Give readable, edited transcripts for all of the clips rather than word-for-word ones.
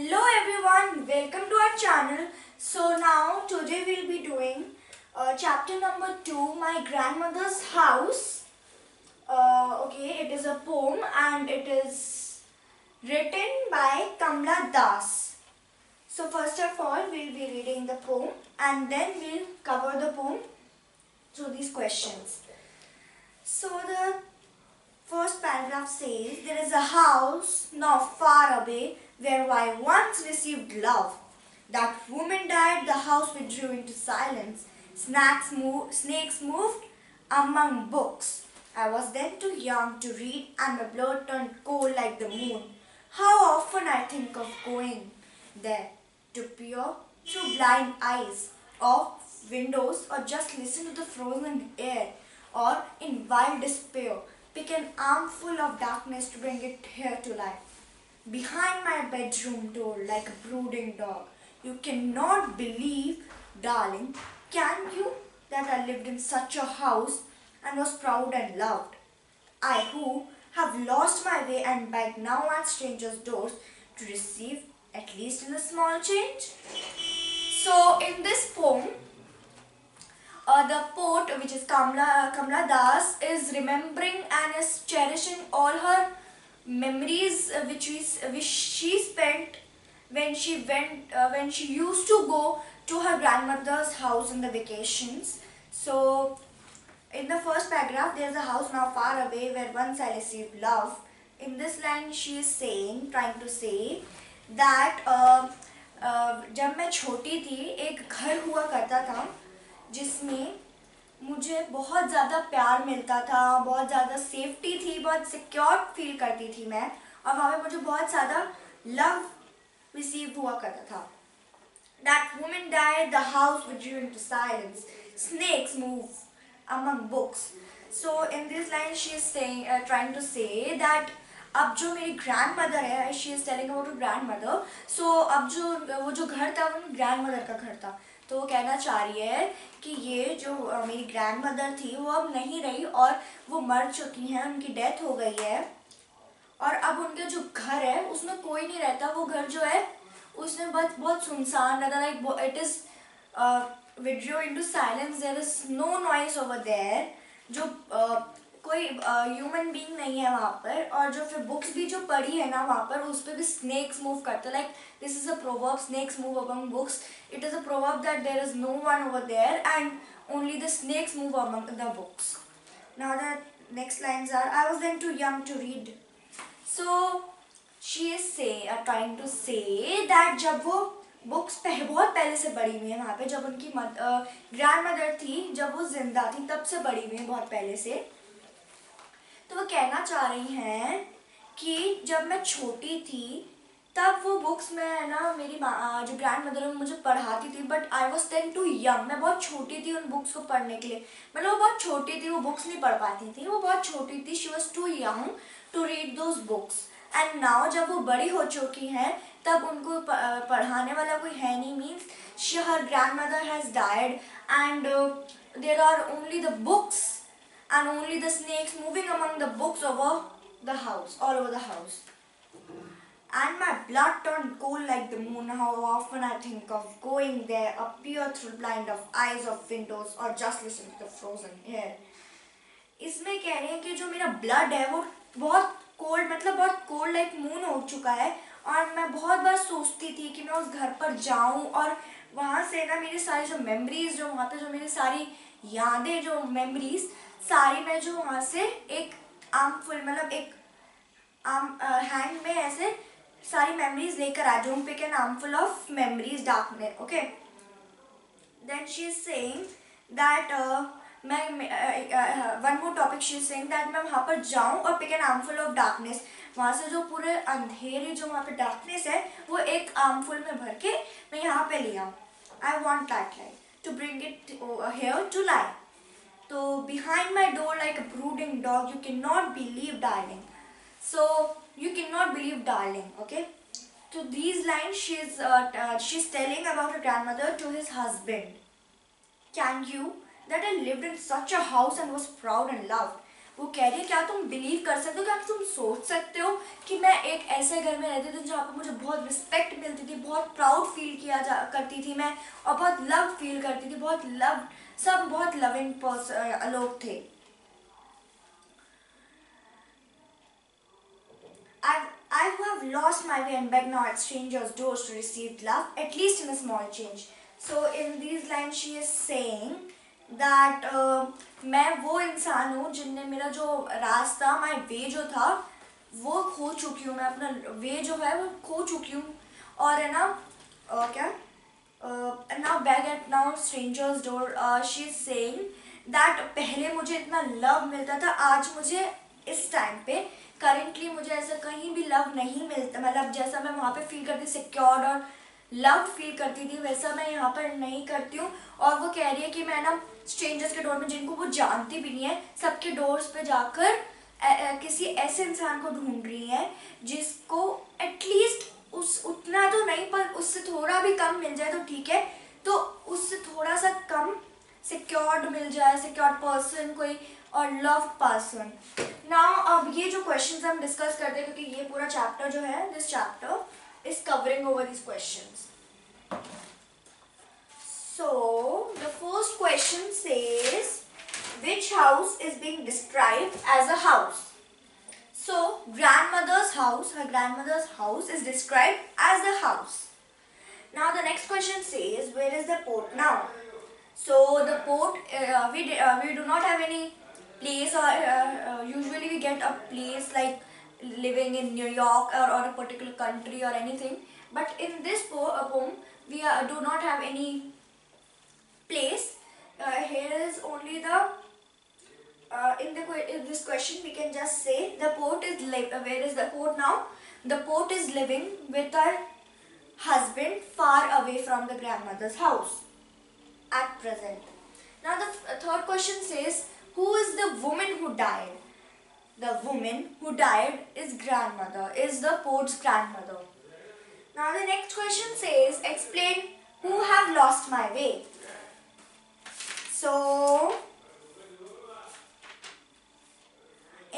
Hello everyone, welcome to our channel. So now today we'll be doing chapter number 2, My Grandmother's House. Okay, it is a poem and it is written by Kamla Das. So first of all we'll be reading the poem and then we'll cover the poem through these questions. So the first paragraph says, there is a house not far away where I once received love. That woman died, the house withdrew into silence. Snakes moved among books. I was then too young to read and my blood turned cold like the moon. How often I think of going there to peer through blind eyes of windows or just listen to the frozen air or in wild despair pick an armful of darkness to bring it here to life. Behind my bedroom door like a brooding dog. You cannot believe, darling, can you, that I lived in such a house and was proud and loved? I who have lost my way and beg now at strangers' doors to receive at least in a small change. So in this poem, the poet, which is Kamla Das, is remembering and is cherishing all her memories which she spent when she used to go to her grandmother's house in the vacations. So in the first paragraph, there is a house now far away where once I received love. In this line, she is trying to say that जब मैं छोटी थी एक घर हुआ करता था जिसमें मुझे बहुत ज़्यादा प्यार मिलता था, बहुत ज़्यादा सेफ्टी थी, बहुत सिक्योर फील करती थी मैं, और वहाँ पे मुझे बहुत ज़्यादा लव रिसीव हुआ करता था. That woman died, the house withdrew into silence. Snakes move among books. So in this line she is saying, trying to say that अब जो मेरी grandmother है, she is telling about her grandmother. So अब जो वो जो घर था वो grandmother का घर था. तो वो कहना चाह रही है कि ये जो मेरी ग्रैंड मदर थी वो अब नहीं रही और वो मर चुकी हैं, उनकी डेथ हो गई है और अब उनके जो घर है उसमें कोई नहीं रहता. वो घर जो है उसमें बस बहुत सुनसान रहता, like it is withdraw into silence, there is no noise over there. जो कोई ह्यूमन बीइंग नहीं है वहाँ पर, और जो फिर बुक्स भी जो पढ़ी है ना वहाँ पर उस पर भी स्नेक्स मूव करते, like this is a proverb, snakes move among books. It is a proverb that there is no one over there and only the snakes move among the books. Now the next lines are, I was then too young to read. So she is trying to say that जब वो books बहुत पहले से पढ़ी हुई है वहाँ पे, जब उनकी ग्रैंड मदर थी, जब वो जिंदा थी तब से पढ़ी हुई है बहुत पहले से. तो वो कहना चाह रही हैं कि जब मैं छोटी थी तब वो बुक्स में ना मेरी जो ग्रैंड मदर है मुझे पढ़ाती थी, but I was then too young. मैं बहुत छोटी थी उन बुक्स को पढ़ने के लिए, मतलब वो बहुत छोटी थी, वो बुक्स नहीं पढ़ पाती थी, वो बहुत छोटी थी. She was too young to read those books. And now जब वो बड़ी हो चुकी हैं तब उनको पढ़ाने वाला कोई है नहीं, मीन्स हर grandmother has died and there are only the books and only the snakes moving among the books over the house, all over the house. And my blood turned cold like the moon. How often I think of going there, appear through blind of eyes of windows, or just listen to the frozen air. इसमें कह रहे हैं कि जो मेरा blood है वो बहुत कोल्ड, मतलब बहुत कोल्ड लाइक मून हो चुका है, और मैं बहुत बार सोचती थी कि मैं उस घर पर जाऊं और वहाँ से ना मेरी सारी जो मेमोरीज, जो वहाँ पे जो मेरी सारी यादें, जो मेमोरीज सारी मैं जो वहाँ से एक आर्मफुल, मतलब एक हैंड में ऐसे सारी मेमोरीज लेकर आ जाऊँ, pick an armful of memories darkness. Okay, then she is saying that मैं one more topic she is saying that मैं वहाँ पर जाऊँ और pick an armful of darkness. वहाँ से जो पूरे अंधेरे जो वहाँ पे डार्कनेस है वो एक आर्मफुल में भर के मैं यहाँ पे ले आऊँ. I want that light to bring it here to life. So behind my door like a brooding dog, you cannot believe, darling. So you cannot believe, darling. Okay. So these lines she's telling about her grandmother to his husband. Can you, that I lived in such a house and was proud and loved. वो कह रही है क्या तुम believe कर सकते हो, क्या तुम सोच सकते हो कि मैं एक ऐसे घर में रहती थी जहाँ पर मुझे बहुत रिस्पेक्ट मिलती थी, बहुत प्राउड फील किया जा करती थी मैं, और बहुत लव फील करती थी, बहुत लव, सब बहुत लविंग लोग थे. I who have lost my way and beg now at strangers' doors to receive love, at least in a small change. So in these lines she is saying that मैं वो इंसान हूँ जिनने मेरा जो रास्ता, my way जो था वो खो चुकी हूँ, मैं अपना वे जो है वो खो चुकी हूँ. और है ना क्या now beg at now strangers door, she is saying that पहले मुझे इतना लव मिलता था, आज मुझे इस टाइम पे करेंटली मुझे ऐसा कहीं भी लव नहीं मिलता, मतलब जैसा मैं वहाँ पे फील करती सिक्योर्ड और लव फील करती थी वैसा मैं यहाँ पर नहीं करती हूँ. और वो कह रही है कि मैं ना स्ट्रेंजर्स के डोर में, जिनको वो जानती भी नहीं है, सबके डोर्स पे जाकर किसी ऐसे इंसान को ढूंढ रही है जिसको एटलीस्ट उस उतना तो नहीं पर उससे थोड़ा भी कम मिल जाए तो ठीक है, तो उससे थोड़ा सा कम सिक्योर्ड मिल जाए, सिक्योर्ड पर्सन कोई और लव पर्सन. नाउ अब ये जो क्वेश्चंस हम डिस्कस करते हैं, क्योंकि ये पूरा चैप्टर जो है, this chapter is covering over this questions. So the first question says which house is being described as a house. So grandmother's house, her grandmother's house is described as a house. Now the next question says where is the port now. So the port, we do not have any place, or usually we get a place like living in New York or a particular country or anything, but in this poem we do not have any place. Here is only the in this question we can just say the port is where is the port now. The port is living with her husband far away from the grandmother's house at present. Now the third question says who is the woman who died. The woman who died is grandmother, is the port's grandmother. Now the next question says explain who have lost my way. So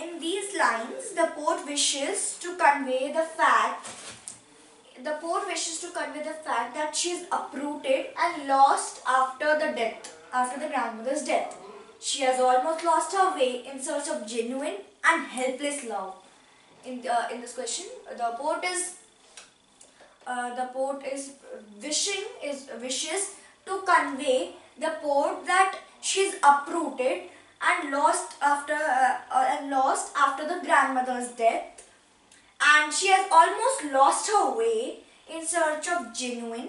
in these lines the poet wishes to convey the fact that she is uprooted and lost after the grandmother's death. She has almost lost her way in search of genuine and helpless love. In this question, the poet wishes to convey the poet that she is uprooted and lost after the grandmother's death, and she has almost lost her way in search of genuine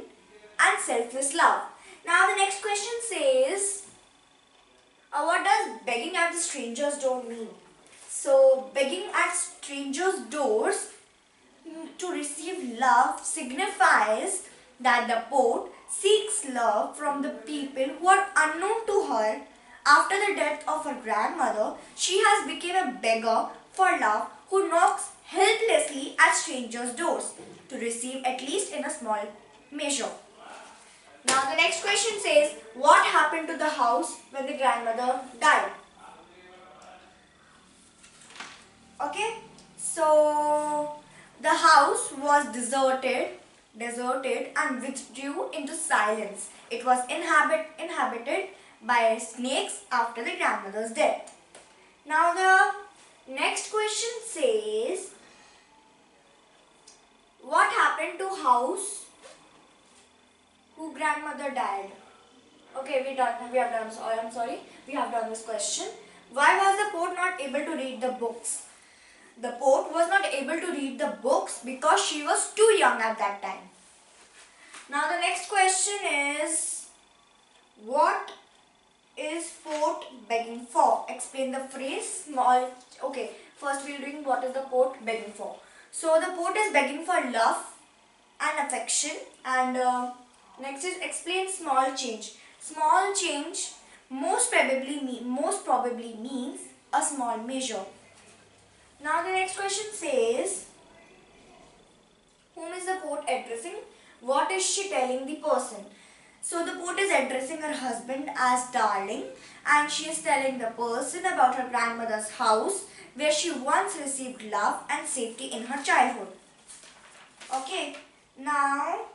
and selfless love. Now the next question says what does begging at the stranger's door mean. So begging at strangers' doors to receive love signifies that the poet seeks love from the people who are unknown to her. After the death of her grandmother, she has become a beggar for love who knocks helplessly at strangers' doors to receive at least in a small measure. Now the next question says, what happened to the house when the grandmother died? Okay, so the house was deserted and withdrew into silence. It was inhabited by snakes after the grandmother's death. Now the next question says, what happened to house who grandmother died? Okay, we have done. I'm sorry. We have done this question. Why was the poet not able to read the books? The poet was not able to read the books because she was too young at that time. Now the next question is, what is poet begging for? Explain the phrase small. Okay, first we are doing what is the poet begging for. So the poet is begging for love and affection, and next is explain small change. Small change most probably means a small measure. Now the next question says, whom is the poet addressing? What is she telling the person? So the poet is addressing her husband as darling, and she is telling the person about her grandmother's house where she once received love and safety in her childhood. Okay, now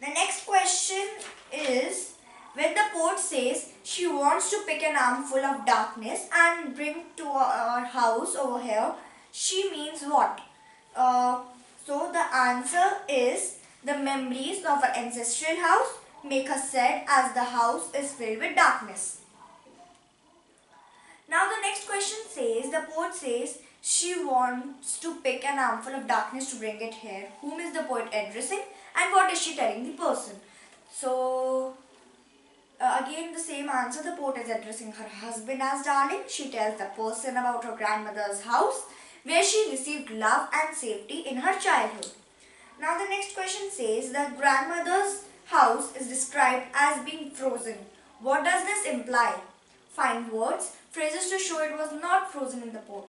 the next question is, when the poet says she wants to pick an armful of darkness and bring to our house over here, she means what? So the answer is, the memories of our ancestral house make her sad as the house is filled with darkness. Now the next question says, the poet says she wants to pick an armful of darkness to bring it here. Whom is the poet addressing and what is she telling the person? So again the same answer, the poet is addressing her husband as darling. She tells the person about her grandmother's house where she received love and safety in her childhood. Now the next question says, the grandmother's house is described as being frozen. What does this imply? Find words, phrases to show it was not frozen in the poem.